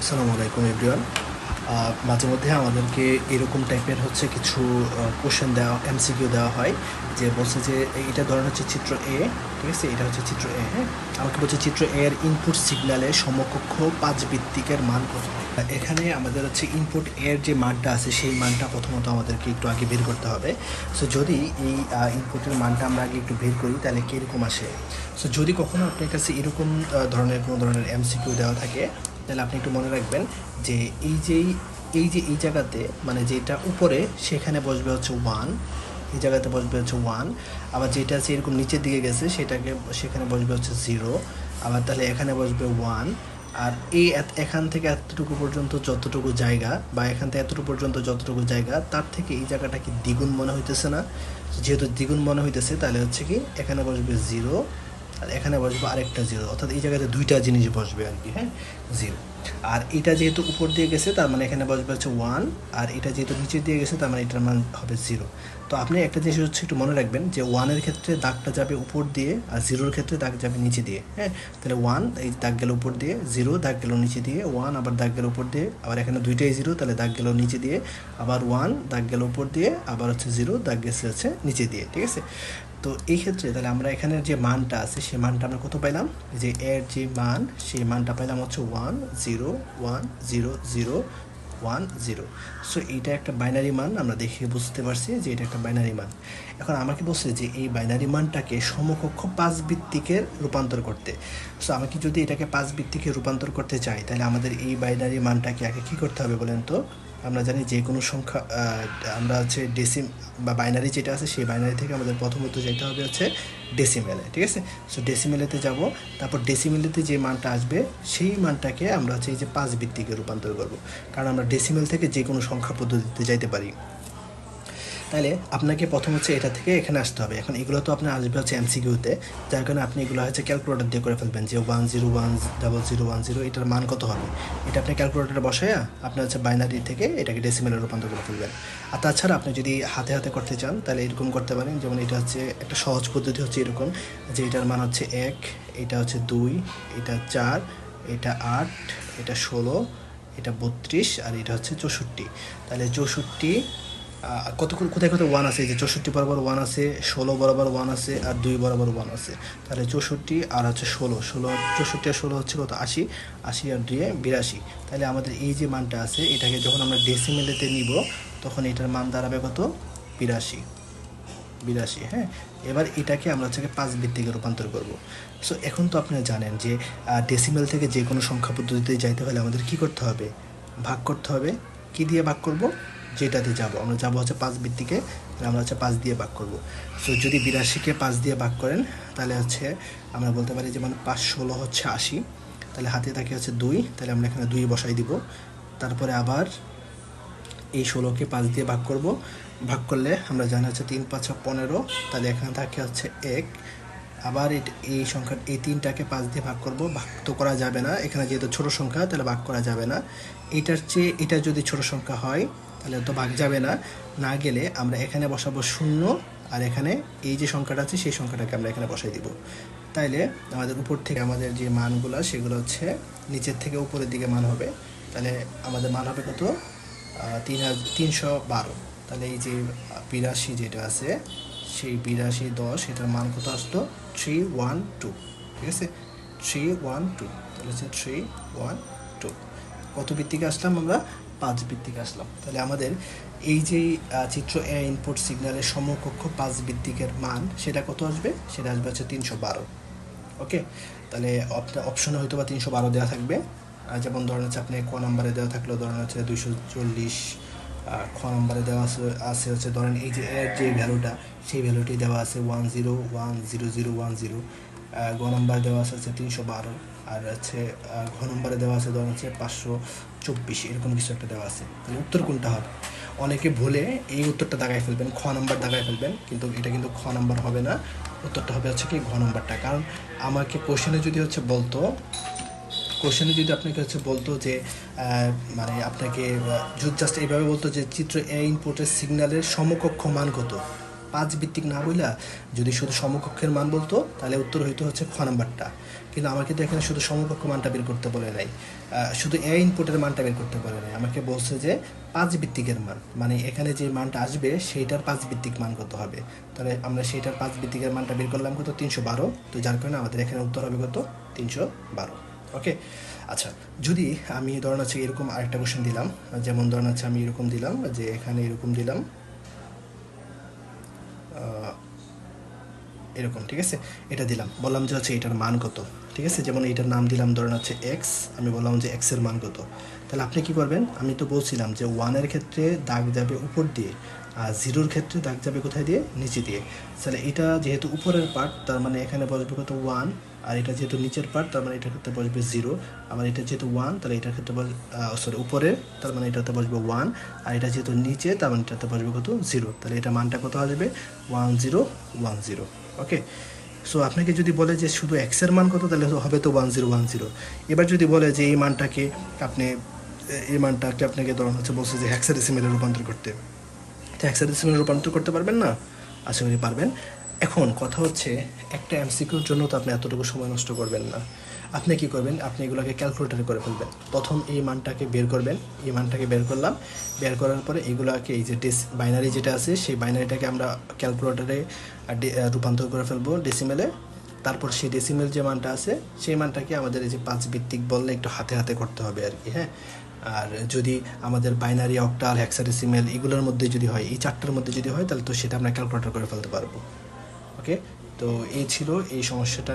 আসসালামু আলাইকুম এভরিওয়ান। মাঝে মধ্যে আমাদেরকে এরকম টাইপের হচ্ছে কিছু কোশ্চেন দেওয়া, এমসিকিউ দেওয়া হয়, যে বলছে যে এটা ধরেন হচ্ছে চিত্র এ, ঠিক আছে, এটা হচ্ছে চিত্র এ, হ্যাঁ। আমাকে বলছে চিত্র এ এর ইনপুট সিগন্যালের সমকক্ষ 5 ভিত্তিকের মান কত। এখানে আমাদের হচ্ছে ইনপুট এর যে মানটা আছে সেই মানটা প্রথমত আমাদেরকে একটু আগে বের করতে হবে। সো যদি এই ইনপুটের মানটা আমরা আগে একটু বের করি তাহলে কীরকম আসে। সো যদি কখনো আপনার কাছে এরকম ধরনের কোনো ধরনের এমসিকিউ দেওয়া থাকে, তাহলে আপনি একটু মনে রাখবেন যে এই জায়গাতে মানে যেটা উপরে সেখানে বসবে হচ্ছে ওয়ান, এই জায়গাতে বসবে হচ্ছে ওয়ান। আবার যেটা আছে এরকম নিচের দিকে গেছে সেখানে বসবে হচ্ছে জিরো। আবার তাহলে এখানে বসবে ওয়ান। আর এখান থেকে এতটুকু পর্যন্ত যতটুকু জায়গা, বা এখান থেকে এতটুকু পর্যন্ত যতটুকু জায়গা, তার থেকে এই জায়গাটা কি দ্বিগুণ মনে হইতেছে না? যেহেতু দ্বিগুণ মনে হইতেছে তাহলে হচ্ছে কি এখানে বসবে জিরো, আর এখানে বসবে আরেকটা জিরো, অর্থাৎ এই জায়গাতে দুইটা জিনিস বসবে আর কি, হ্যাঁ, জিরো। আর এটা যেহেতু উপর দিয়ে গেছে তার মানে এখানে বসবে হচ্ছে ওয়ান, আর এটা যেহেতু নিচে দিয়ে গেছে তার মানে এটার মান হবে জিরো। তো আপনি একটা জিনিস হচ্ছে একটু মনে রাখবেন যে ওয়ানের ক্ষেত্রে দাগটা যাবে উপর দিয়ে, আর জিরোর ক্ষেত্রে দাগ যাবে নিচে দিয়ে, হ্যাঁ। তাহলে ওয়ান এই দাগ গেল উপর দিয়ে, জিরো দাগ গেল নিচে দিয়ে, ওয়ান আবার দাগ গেল উপর দিয়ে, আবার এখানে দুইটাই জিরো তাহলে দাগ গেল নিচে দিয়ে, আবার ওয়ান দাগ গেল উপর দিয়ে, আবার হচ্ছে জিরো দাগ গেছে হচ্ছে নিচে দিয়ে, ঠিক আছে। তো এই ক্ষেত্রে তাহলে আমরা এখানের যে মানটা আছে সেই মানটা আমরা কত পাইলাম, যে এর যে মান সেই মানটা পাইলাম হচ্ছে 1 0 1 0 0 1 0। সো এইটা একটা বাইনারি মান, আমরা দেখে বুঝতে পারছি যে এটা একটা বাইনারি মান। এখন আমাকে বলছে যে এই বাইনারি মানটাকে সমকক্ষ 5 ভিত্তিকে রূপান্তর করতে। সো আমাকে যদি এটাকে 5 ভিত্তিকে রূপান্তর করতে চাই তাহলে আমাদের এই বাইনারি মানটাকে আগে কী করতে হবে বলেন তো। আমরা জানি যে কোনো সংখ্যা, আমরা হচ্ছে ডেসিম বা বাইনারি যেটা আছে সেই বাইনারি থেকে আমাদের প্রথমত যেতে হবে হচ্ছে ডেসিমেলে, ঠিক আছে। সো ডেসিমেলেতে যাব, তারপর ডেসিমেলেতে যে মানটা আসবে সেই মানটাকে আমরা হচ্ছে এই যে 5 ভিত্তিকে রূপান্তর করব, কারণ আমরা ডেসিমেল থেকে যে কোনো সংখ্যা পদ্ধতিতে যাইতে পারি। তাহলে আপনাকে প্রথম হচ্ছে এটা থেকে এখানে আসতে হবে। এখন এগুলো তো আপনার আসবে হচ্ছে এমসিকিউতে, যার কারণে আপনি এগুলো হচ্ছে ক্যালকুলেটর দিয়ে করে ফেলবেন যে 1 0 1 0 1 0 এটার মান কত হবে। এটা আপনি ক্যালকুলেটরে বসায়া আপনার হচ্ছে বাইনারি থেকে এটাকে ডেসিমেলে রূপান্তর করে ফেলবেন। আর তাছাড়া আপনি যদি হাতে হাতে করতে চান তাহলে এরকম করতে পারেন, যেমন এটা হচ্ছে একটা সহজ পদ্ধতি হচ্ছে এরকম, যে এটার মান হচ্ছে 1, এটা হচ্ছে 2, এটা 4, এটা 8, এটা 16, এটা 32, আর এটা হচ্ছে 64। তাহলে 64 কোথায় কোথায় ওয়ান আছে, এই যে 64 বরাবর ওয়ান আছে, 16 বরাবর ওয়ান আছে, আর 2 বরাবর ওয়ান আছে। তাহলে 64 আর হচ্ছে 16, 64 আর 16 হচ্ছে কত, 80, 80 আর 2 82। তাহলে আমাদের এই যে মানটা আছে এটাকে যখন আমরা ডেসিমেলেতে নিব তখন এটার মান দাঁড়াবে কত, 82, 82, হ্যাঁ। এবার এটাকে আমরা হচ্ছে 5 ভিত্তিকে রূপান্তর করব। সো এখন তো আপনারা জানেন যে ডেসিমেল থেকে যে কোনো সংখ্যা পদ্ধতিতে যাইতে হলে আমাদের কি করতে হবে, ভাগ করতে হবে। কি দিয়ে ভাগ করব, যেটাতে যাব আমরা যাব হচ্ছে 5 ভিত্তিকে, তাহলে আমরা হচ্ছে 5 দিয়ে ভাগ করব। সো যদি 82কে 5 দিয়ে ভাগ করেন তাহলে হচ্ছে আমরা বলতে পারি যে মানে 5 16 হচ্ছে 80। তাহলে হাতে থাকে হচ্ছে 2, তাহলে আমরা এখানে 2 বসাই দিব। তারপরে আবার এই 16কে 5 দিয়ে ভাগ করব, ভাগ করলে আমরা জানি হচ্ছে 3 5 15, তাহলে এখানে থাকে হচ্ছে 1। আবার এই সংখ্যা, এই 3টাকে 5 দিয়ে ভাগ করব, ভাগ তো করা যাবে না, এখানে যেহেতু ছোটো সংখ্যা তাহলে ভাগ করা যাবে না। এটার চেয়ে এটা যদি ছোটো সংখ্যা হয় তাহলে তো ভাগ যাবে না, না গেলে আমরা এখানে বসাবো 0, আর এখানে এই যে সংখ্যাটা আছে সেই সংখ্যাটাকে আমরা এখানে বসাই দিব। তাইলে আমাদের উপর থেকে আমাদের যে মানগুলো সেগুলো হচ্ছে নিচের থেকে উপরের দিকে মান হবে। তাহলে আমাদের মান হবে কত, 312। তাহলে এই যে 82 যেটা আছে সেই 82 10 এটার মান কত আসতো, 312, ঠিক আছে, 312। তাহলে হচ্ছে 312। কত ভিত্তিকে আসলাম আমরা, 5 ভিত্তিকে আসলাম। তাহলে আমাদের এই যে চিত্র এ ইনপুট সিগন্যালের সমকক্ষ 5 ভিত্তিকের মান সেটা কত আসবে, সেটা আসবে হচ্ছে 312। ওকে, তাহলে অপশনে হয়তো বা 312 দেওয়া থাকবে। যেমন ধরেন হচ্ছে আপনি ক নাম্বারে দেওয়া থাকলেও ধরেন হচ্ছে 240, খ নম্বরে দেওয়া আছে হচ্ছে ধরেন এই যে এর যে ভ্যালুটা সেই ভ্যালুটি দেওয়া আছে 1 0 1 0 0 1 0। গ নম্বরে দেওয়া আছে হচ্ছে 312, আর হচ্ছে ঘ নম্বরে দেওয়া আছে ধরেন হচ্ছে 524, এরকম কিছু একটা দেওয়া আছে। তাহলে উত্তর কোনটা হবে, অনেকে ভুলে এই উত্তরটা দাগায় ফেলবেন, খ নাম্বার দাগায় ফেলবেন, কিন্তু এটা কিন্তু খ নাম্বার হবে না, উত্তরটা হবে হচ্ছে কি ঘ নাম্বারটা। কারণ আমাকে কোশ্চেনে যদি হচ্ছে বলতো, কোশ্চেনে যদি আপনাকে হচ্ছে বলতো যে মানে আপনাকে জাস্ট এইভাবে বলতো যে চিত্র এ ইনপুটের সিগন্যালের সমকক্ষ মান কত, পাঁচ ভিত্তিক না বইলা যদি শুধু সমকক্ষের মান বলতো তাহলে উত্তর হইতো হচ্ছে খ নাম্বারটা, কিন্তু আমাকে তো এখানে শুধু সমকক্ষ মানটা বের করতে বলে নাই, শুধু এ ইনপুটের মানটা বের করতে বলে নাই, আমাকে বলছে যে পাঁচ ভিত্তিকের মান, মানে এখানে যে মানটা আসবে সেইটার পাঁচ ভিত্তিক মান কত হবে। তাহলে আমরা সেইটার পাঁচ ভিত্তিকের মানটা বের করলাম কত, 312। তো যার কারণে আমাদের এখানে উত্তর হবে কত, 312। ওকে, আচ্ছা, যদি আমি ধরেন হচ্ছে এরকম আরেকটা কোশ্চেন দিলাম, যেমন ধরেন হচ্ছে আমি এরকম দিলাম যে এখানে এরকম দিলাম এরকম, ঠিক আছে, এটা দিলাম, বললাম যে হচ্ছে এটার মান কত, ঠিক আছে, যেমন এইটার নাম দিলাম ধরেন হচ্ছে এক্স, আমি বললাম যে এক্স এর মান কত। তাহলে আপনি কি করবেন, আমি তো বলছিলাম যে ওয়ানের ক্ষেত্রে দাগ যাবে উপর দিয়ে, আর জিরোর ক্ষেত্রে দাগ যাবে কোথায় দিয়ে, নিচে দিয়ে। তাহলে এটা যেহেতু উপরের পার্ট তার মানে এখানে বসবে কত, ওয়ান, আর এটা যেহেতু নিচের পার্ট তার মানে এটার ক্ষেত্রে বসবে জিরো, আবার এটা যেহেতু ওয়ান তাহলে এটার ক্ষেত্রে সরি উপরে, তার মানে এটাতে বসবে ওয়ান, আর এটা যেহেতু নিচে তার মানে এটাতে বসবে কত, জিরো, তাহলে এটা মানটা কত আসবে, 1010। ওকে, সো আপনাকে যদি বলে যে শুধু এক্সের মান কত তাহলে হবে তো 1010। এবার যদি বলে যে এই মানটাকে আপনি, এই মানটাকে আপনাকে ধরুন হচ্ছে বলছে যে হেক্সাডেসিমেলে রূপান্তর করতে, তো হেক্সাডেসিমেলে রূপান্তর করতে পারবেন না, আশা করি পারবেন। এখন কথা হচ্ছে একটা এমসিকিউর জন্য তো আপনি এতটুকু সময় নষ্ট করবেন না, আপনি কি করবেন, আপনি এগুলোকে ক্যালকুলেটারে করে ফেলবেন। প্রথম এই মানটাকে বের করবেন, এই মানটাকে বের করলাম, বের করার পরে এগুলোকে এই যে বাইনারি যেটা আছে সেই বাইনারিটাকে আমরা ক্যালকুলেটারে রূপান্তর করে ফেলবো ডেসিমেলে। তারপর সেই ডেসিমেল যে মানটা আছে সেই মানটাকে আমাদের এই যে পাঁচ ভিত্তিক বললে একটু হাতে হাতে করতে হবে আর কি, হ্যাঁ। আর যদি আমাদের বাইনারি, অক্টাল, হেক্সাডেসিমেল এগুলোর মধ্যে যদি হয়, এই চারটার মধ্যে যদি হয় তাহলে তো সেটা আমরা ক্যালকুলেটর করে ফেলতে পারবো। ওকে, তো এই ছিল এই সমস্যাটা।